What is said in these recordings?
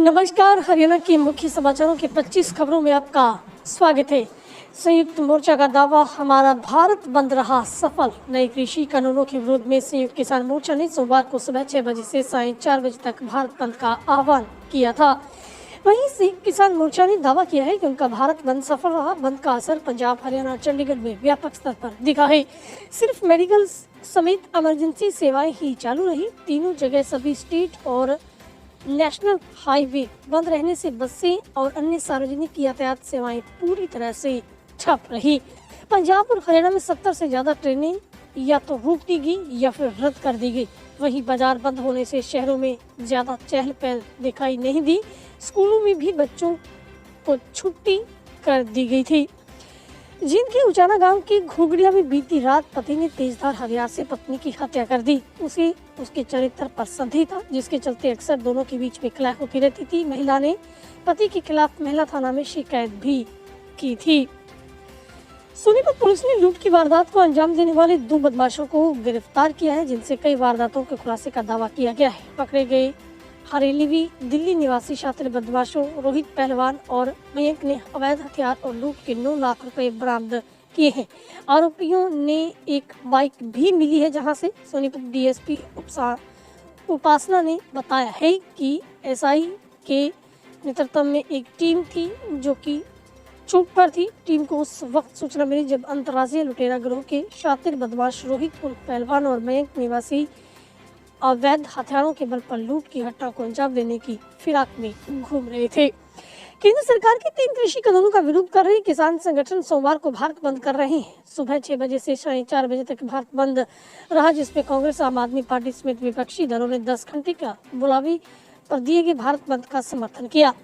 नमस्कार। हरियाणा के मुख्य समाचारों के 25 खबरों में आपका स्वागत है। संयुक्त मोर्चा का दावा, हमारा भारत बंद रहा सफल। नए कृषि कानूनों के विरोध में संयुक्त किसान मोर्चा ने सोमवार को सुबह 6 बजे से सायं 4 बजे तक भारत बंद का आह्वान किया था। वहीं संयुक्त किसान मोर्चा ने दावा किया है कि उनका भारत बंद सफल रहा। बंद का असर पंजाब, हरियाणा, चंडीगढ़ में व्यापक स्तर पर दिखा है। सिर्फ मेडिकल समेत इमरजेंसी सेवाएं ही चालू रही। तीनों जगह सभी स्टेट और नेशनल हाईवे बंद रहने से बसें और अन्य सार्वजनिक यातायात सेवाएं पूरी तरह से ठप रही। पंजाब और हरियाणा में 70 से ज्यादा ट्रेनें या तो रोक दी गई या फिर रद्द कर दी गई। वहीं बाजार बंद होने से शहरों में ज्यादा चहल पहल दिखाई नहीं दी। स्कूलों में भी बच्चों को छुट्टी कर दी गई थी। जींद के उचाना गांव के घुगड़िया में बीती रात पति ने तेजधार हथियार से पत्नी की हत्या कर दी। उसे उसके चरित्र पर संदेह था, जिसके चलते अक्सर दोनों के बीच में कलह होती रहती थी। महिला ने पति के खिलाफ महिला थाना में शिकायत भी की थी। सोनीपत पुलिस ने लूट की वारदात को अंजाम देने वाले 2 बदमाशों को गिरफ्तार किया है, जिनसे कई वारदातों के खुलासे का दावा किया गया है। पकड़े गए हरेलीवी दिल्ली निवासी शातिर बदमाशों रोहित पहलवान और मयंक ने अवैध हथियार और लूट के 9 लाख रुपए बरामद किए हैं। आरोपियों ने एक बाइक भी मिली है, जहां से सोनीपत डीएसपी उपासना ने बताया है कि एसआई के नेतृत्व में एक टीम थी जो कि चौक पर थी। टीम को उस वक्त सूचना मिली जब अंतर्राज्यीय लुटेरा गिरोह के शातिर बदमाश रोहित उर्फ पहलवान और मयंक निवासी अवैध हथियारों के बल पर लूट की घटना को अंजाम देने की फिराक में घूम रहे थे। केंद्र सरकार के 3 कृषि कानूनों का विरोध कर रहे किसान संगठन सोमवार को भारत बंद कर रहे हैं। सुबह 6 बजे से सायं 4 बजे तक भारत बंद रहा, जिसमें कांग्रेस, आम आदमी पार्टी समेत विपक्षी दलों ने 10 घंटे का बुलावे पर दिए गए भारत बंद का समर्थन किया।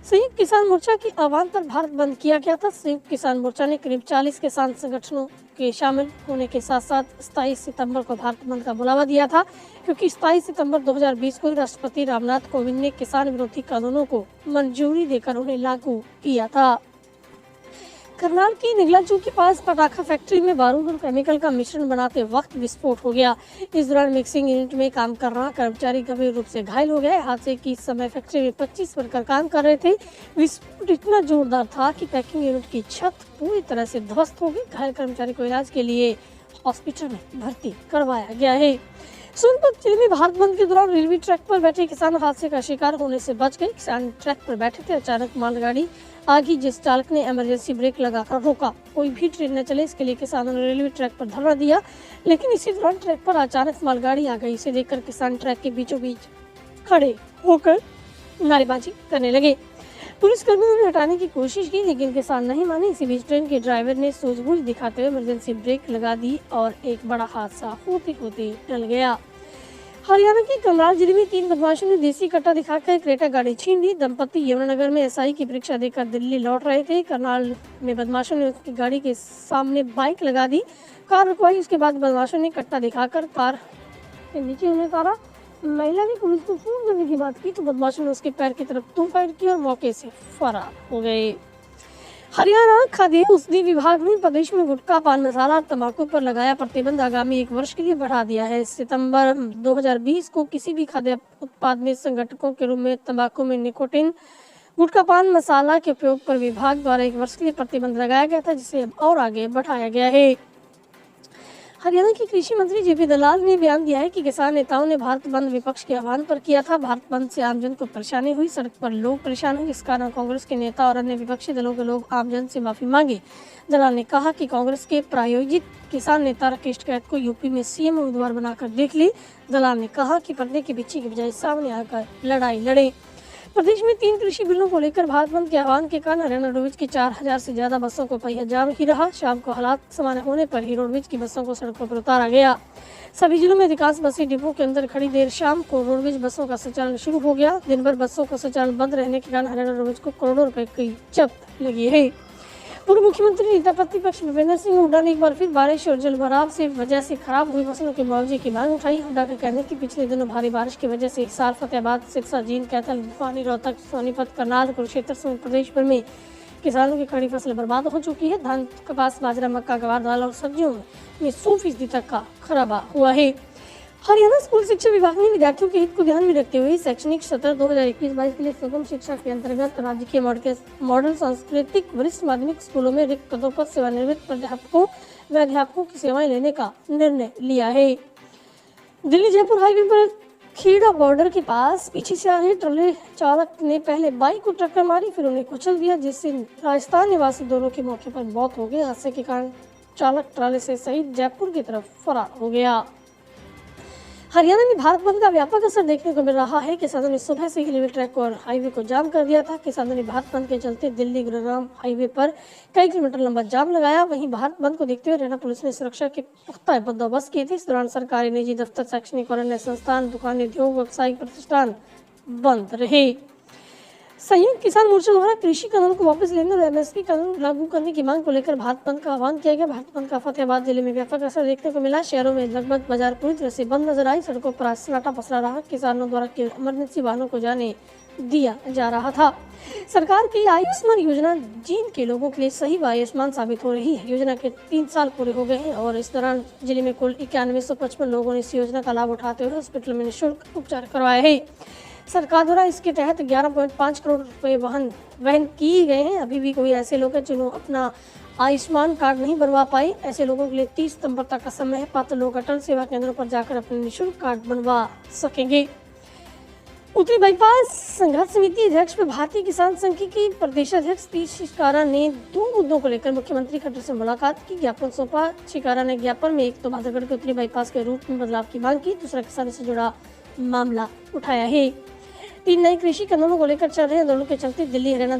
संयुक्त किसान मोर्चा के आह्वान पर भारत बंद किया गया था। संयुक्त किसान मोर्चा ने करीब 40 किसान संगठनों के शामिल होने के साथ साथ 27 सितंबर को भारत बंद का बुलावा दिया था, क्योंकि 27 सितंबर 2020 को राष्ट्रपति रामनाथ कोविंद ने किसान विरोधी कानूनों को मंजूरी देकर उन्हें लागू किया था। करनाल की निगलाचू के पास पटाखा फैक्ट्री में बारूद और केमिकल का मिश्रण बनाते वक्त विस्फोट हो गया। इस दौरान मिक्सिंग यूनिट में काम कर रहा कर्मचारी गंभीर रूप से घायल हो गए। हादसे के समय फैक्ट्री में 25 वर्कर काम कर रहे थे। विस्फोट इतना जोरदार था कि पैकिंग यूनिट की छत पूरी तरह से ध्वस्त हो गई। घायल कर्मचारी को इलाज के लिए हॉस्पिटल में भर्ती करवाया गया है। सोनभद्र जिले में भारत बंद के दौरान रेलवे ट्रैक पर बैठे किसान हादसे का शिकार होने से बच गए। किसान ट्रैक पर बैठे थे, अचानक मालगाड़ी आ गई, जिस चालक ने इमरजेंसी ब्रेक लगाकर रोका। कोई भी ट्रेन न चले, इसके लिए किसानों ने रेलवे ट्रैक पर धरना दिया, लेकिन इसी दौरान ट्रैक पर अचानक मालगाड़ी आ गई। इसे देखकर किसान ट्रैक के बीचों बीच खड़े होकर नारेबाजी करने लगे। पुलिस कर्मियों ने हटाने की कोशिश की, लेकिन किसान नहीं माने। इसी बीच ट्रेन के ड्राइवर ने सूझबूझ दिखाते हुए इमरजेंसी ब्रेक लगा दी और एक बड़ा हादसा होते होते टल गया। हरियाणा के करनाल जिले में 3 बदमाशों ने देसी कट्टा दिखाकर क्रेटा गाड़ी छीन ली। दंपति यमुनानगर में एसआई की परीक्षा देकर दिल्ली लौट रहे थे। करनाल में बदमाशों ने उसकी गाड़ी के सामने बाइक लगा दी, कार रुकवाई। उसके बाद बदमाशों ने कट्टा दिखाकर कार के नीचे उन्हें उतारा। महिला ने पुलिस को फोन करने की बात की तो बदमाशों ने उसके पैर की तरफ 2 फायर किए और मौके से फरार हो गए। हरियाणा खाद्य औषधि विभाग ने प्रदेश में गुटखा, पान मसाला और तंबाकू पर लगाया प्रतिबंध आगामी 1 वर्ष के लिए बढ़ा दिया है। सितंबर 2020 को किसी भी खाद्य उत्पाद में संगठकों के रूप में तंबाकू में निकोटीन, गुटखा, पान मसाला के उपयोग पर विभाग द्वारा 1 वर्ष के लिए प्रतिबंध लगाया गया था, जिसे अब और आगे बढ़ाया गया है। हरियाणा के कृषि मंत्री जेपी दलाल ने बयान दिया है कि किसान नेताओं ने भारत बंद विपक्ष के आह्वान पर किया था। भारत बंद से आमजन को परेशानी हुई, सड़क पर लोग परेशान हुए। इस कारण कांग्रेस के नेता और अन्य विपक्षी दलों के लोग आमजन से माफी मांगे। दलाल ने कहा कि कांग्रेस के प्रायोजित किसान नेता राकेश टिकैत को यूपी में सीएम उम्मीदवार बनाकर देख ले। दलाल ने कहा कि पर्दे के पीछे की बजाय सामने आकर लड़ाई लड़े। प्रदेश में 3 कृषि बिलों को लेकर भारत बंद के आह्वान के कारण हरियाणा रोडवेज की 4000 से ज्यादा बसों को पहिया जाम ही रहा। शाम को हालात सामान्य होने पर ही रोडवेज की बसों को सड़कों पर उतारा गया। सभी जिलों में अधिकांश बसें डिपो के अंदर खड़ी। देर शाम को रोडवेज बसों का संचालन शुरू हो गया। दिन भर बसों का संचालन बंद रहने के कारण हरियाणा रोडवेज को करोड़ों रुपए की जब्त लगी है। पूर्व मुख्यमंत्री नेता प्रतिपक्ष भूपेंद्र सिंह हुड्डा ने एक बार फिर बारिश और जल भराव से वजह से खराब हुई फसलों के मुआवजे की मांग उठाई। हुड्डा का कहना है कि पिछले दिनों भारी बारिश की वजह से हिसार, फतेहाबाद, सिरसा, जींद, कैथल, भिवानी, रोहतक, सोनीपत, करनाल, कुरुक्षेत्र समेत प्रदेश भर में किसानों की खड़ी फसल बर्बाद हो चुकी है। धान, कपास, बाजरा, मक्का, गवार, दाल और सब्जियों में 100% तक का खराबा हुआ है। हरियाणा स्कूल शिक्षा विभाग ने विद्यार्थियों के हित को ध्यान में रखते हुए शैक्षणिक सत्र 2021-22 के लिए सुगम शिक्षा के अंतर्गत राज्य के मॉडल सांस्कृतिक वरिष्ठ माध्यमिक स्कूलों में रिक्त पदों पर सेवानिवृत्त प्राध्यापकों व अध्यापकों की सेवाएं लेने का निर्णय लिया है। दिल्ली जयपुर हाईवे पर खेड़ा बॉर्डर के पास पीछे से आ रहे ट्रॉली चालक ने पहले बाइक को टक्कर मारी, फिर उन्हें कुचल दिया, जिससे राजस्थान निवासी दोनों की मौके पर मौत हो गई। हादसे के कारण चालक ट्रॉली से सहित जयपुर की तरफ फरार हो गया। हरियाणा में भारत बंद का व्यापक असर देखने को मिल रहा है। किसानों ने सुबह से ही रेलवे ट्रैक और हाईवे को जाम कर दिया था। किसानों ने भारत बंद के चलते दिल्ली गुरुग्राम हाईवे पर कई किलोमीटर लंबा जाम लगाया। वहीं भारत बंद को देखते हुए हरियाणा पुलिस ने सुरक्षा के पुख्ता बंदोबस्त किए थे। इस दौरान सरकारी, निजी दफ्तर, शैक्षणिक और अन्य संस्थान, दुकानें, उद्योग, व्यावसायिक प्रतिष्ठान बंद रहे। संयुक्त किसान मोर्चा द्वारा कृषि कानून को वापस लेने और एमएसपी कानून लागू करने की मांग को लेकर भारत बंद का आह्वान किया गया। भारत बंद का फतेहाबाद जिले में व्यापक असर देखने को मिला। शहरों में लगभग बाजार पूरी तरह से बंद नजर आई। सड़कों पर सन्नाटा पसरा रहा। किसानों द्वारा इमरजेंसी वाहनों को जाने दिया जा रहा था। सरकार की आयुष्मान योजना जींद के लोगों के लिए सही व आयुष्मान साबित हो रही है। योजना के 3 साल पूरे हो गए हैं और इस दौरान जिले में कुल 9155 लोगों ने इस योजना का लाभ उठाते हुए हॉस्पिटल में निःशुल्क उपचार करवाए हैं। सरकार द्वारा इसके तहत 11.5 करोड़ रुपए वहन किए गए हैं। अभी भी कोई ऐसे लोग हैं जिन्होंने अपना आयुष्मान कार्ड नहीं बनवा पाए। ऐसे लोगों के लिए 30 सितंबर तक का समय है। पात्र लोग अटल सेवा केंद्रों पर जाकर अपने निःशुल्क कार्ड बनवा सकेंगे। उत्तरी बाईपास संघर्ष समिति अध्यक्ष व भारतीय किसान संघ की प्रदेश अध्यक्ष पी शिकारा ने 2 मुद्दों को लेकर मुख्यमंत्री खट्टर से मुलाकात की, ज्ञापन सौंपा। शिकारा ने ज्ञापन में एक तो बांधवगढ़ के उत्तरी बाईपास के रूट में बदलाव की मांग की, दूसरा किसानों से जुड़ा मामला उठाया है। 3 नए कृषि कानूनों को लेकर चल रहे आंदोलन के चलते दिल्ली हरियाणा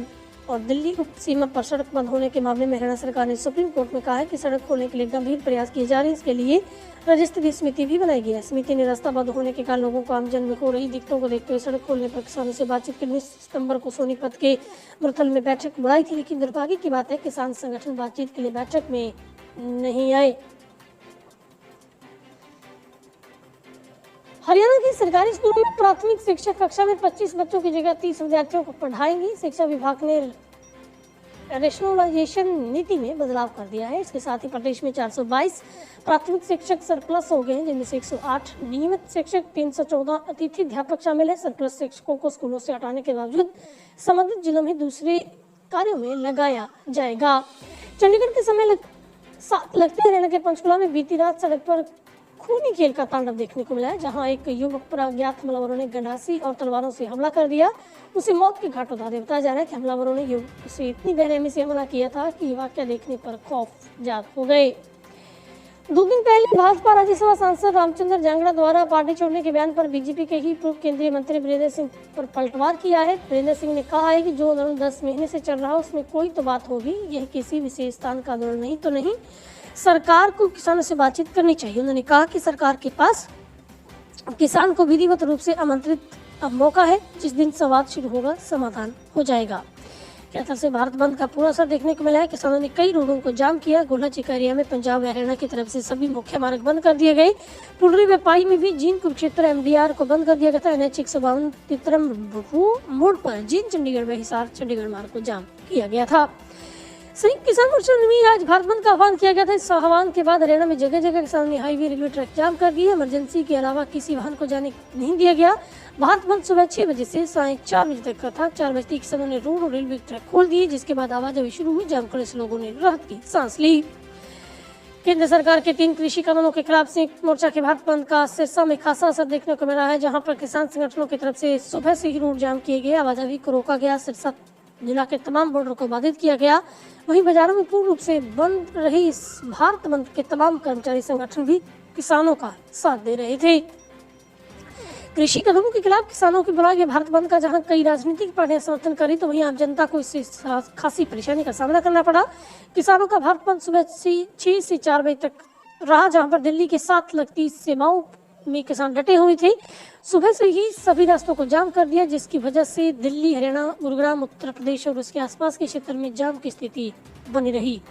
और दिल्ली उप सीमा पर सड़क बंद होने के मामले में हरियाणा सरकार ने सुप्रीम कोर्ट में कहा है कि सड़क खोलने के लिए गंभीर प्रयास किए जा रहे हैं। इसके लिए राज्य स्तरीय समिति भी बनाई गई है। समिति ने रास्ता बंद होने के कारण लोगों को आमजन में हो रही दिक्कतों को देखते हुए सड़क खोलने पर किसानों से बातचीत के लिए 19 सितंबर को सोनीपत के मुरथल में बैठक बुलाई थी, लेकिन दुर्भाग्य की बात है किसान संगठन बातचीत के लिए बैठक में नहीं आए। हरियाणा के सरकारी स्कूलों में प्राथमिक शिक्षक कक्षा में 25 बच्चों की जगह 30 विद्यार्थियों को पढ़ाएंगी। शिक्षा विभाग ने रेशनलाइजेशन नीति में बदलाव कर दिया है। इसके साथ ही प्रदेश में 422 प्राथमिक शिक्षक सरप्लस हो गए हैं, जिनमें से 108 नियमित शिक्षक, 314 अतिथि अध्यापक शामिल है। सरप्लस शिक्षकों को स्कूलों से हटाने के बावजूद संबंधित जिलों में दूसरे कार्यों में लगाया जाएगा। चंडीगढ़ के समय लगते हरियाणा के पंचकुला में बीती रात सड़क पर खूनी खेल का तांडव देखने को मिला है, जहां एक युवक पर अज्ञात हमलावरों ने गंडासी और तलवारों से हमला कर दिया, उसे मौत के घाट उतार दिया। बताया जा रहा है कि हमलावरों ने युवक से इतनी बेरहमी से हमला किया था कि युवक के देखने पर खौफजदा हो गए। 2 दिन पहले भाजपा राज्यसभा सांसद रामचंद्र जांगड़ा द्वारा पार्टी छोड़ने के बयान पर बीजेपी के ही पूर्व केंद्रीय मंत्री वीरेंद्र सिंह पर पलटवार किया है। वीरेंद्र सिंह ने कहा है कि जो आंदोलन 10 महीने से चल रहा है उसमें कोई तो बात होगी, यह किसी विशेष स्थान का आंदोलन नहीं तो नहीं। सरकार को किसानों से बातचीत करनी चाहिए। उन्होंने कहा कि सरकार के पास किसान को विधिवत रूप से आमंत्रित अब मौका है, जिस दिन संवाद शुरू होगा समाधान हो जाएगा। कैथल से भारत बंद का पूरा असर देखने को मिला है। किसानों ने कई रोडों को जाम किया। गोला चिकारिया में पंजाब व हरियाणा की तरफ से सभी मुख्य मार्ग बंद कर दिए गए। पुलरी व पाई में भी जींद कुरुक्षेत्र एमडीआर को बंद कर दिया गया था। NH 152 तितरम मोड़ पर जींद चंडीगढ़ व हिसार चंडीगढ़ मार्ग को जाम किया गया था। संयुक्त किसान मोर्चा में आज भारत बंद का आह्वान किया गया था। इस आह्वान के बाद हरियाणा में जगह जगह किसानों ने हाईवे, रेलवे ट्रैक जाम कर दिए। इमरजेंसी के अलावा किसी वाहन को जाने नहीं दिया गया। भारत बंद सुबह 6 बजे से साढ़े 4 बजे तक का था। 4 बजे किसानों ने रोड और रेलवे ट्रैक खोल दिए, जिसके बाद आवाजाही शुरू हुई। जाम करने से लोगों ने राहत की सांस ली। केंद्र सरकार के 3 कृषि कानूनों के खिलाफ संयुक्त मोर्चा के भारत बंद का सिरसा में खासा असर देखने को मिला है, जहां पर किसान संगठनों की तरफ से सुबह से ही रोड जाम किए गए, आवाजाही को रोका गया। सिरसा जिला के तमाम बॉर्डर को बाधित किया गया। वहीं बाजारों में पूर्ण रूप से बंद रही इस भारत बंद के तमाम कर्मचारी संगठन भी किसानों का साथ दे रहे थे। कृषि कानूनों के खिलाफ किसानों की बुलाए गए भारत बंद का जहां कई राजनीतिक पार्टियां समर्थन करी, तो वहीं आम जनता को इससे खासी परेशानी का सामना करना पड़ा। किसानों का भारत बंद सुबह 6 से 4 बजे तक रहा, जहां पर दिल्ली के साथ लगती सेवाओं में किसान डटे हुए थे। सुबह से ही सभी रास्तों को जाम कर दिया, जिसकी वजह से दिल्ली, हरियाणा, गुरुग्राम, उत्तर प्रदेश और उसके आसपास के क्षेत्र में जाम की स्थिति बनी रही।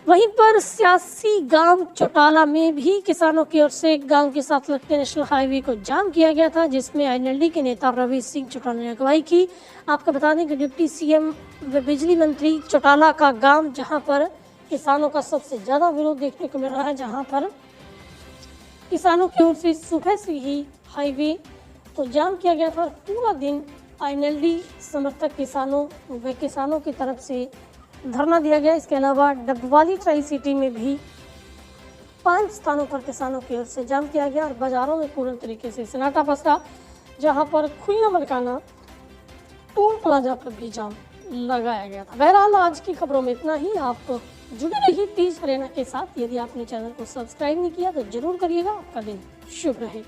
वहीं पर सियासी गांव चौटाला में भी किसानों की ओर से गांव के साथ लगते नेशनल हाईवे को जाम किया गया था, जिसमें INLD के नेता रवि सिंह चौटाला ने अगुवाई की। आपको बता दें कि डिप्टी CM व बिजली मंत्री चौटाला का गाँव, जहाँ पर किसानों का सबसे ज्यादा विरोध देखने को मिल रहा है, जहाँ पर किसानों की ओर से सुबह से ही हाईवे तो जाम किया गया था। पूरा दिन आईएनएलडी समर्थक किसानों व किसानों की तरफ से धरना दिया गया। इसके अलावा डबवाली ट्राई सिटी में भी 5 स्थानों पर किसानों की ओर से जाम किया गया और बाजारों में पूर्ण तरीके से सन्नाटा पसरा, जहां पर खुइया मलकाना टोल प्लाजा पर भी जाम लगाया गया था। बहरहाल आज की खबरों में इतना ही। आप जुड़े रहिए तीज हरियाणा के साथ। यदि आपने चैनल को सब्सक्राइब नहीं किया तो जरूर करिएगा। आपका दिन शुभ रहे।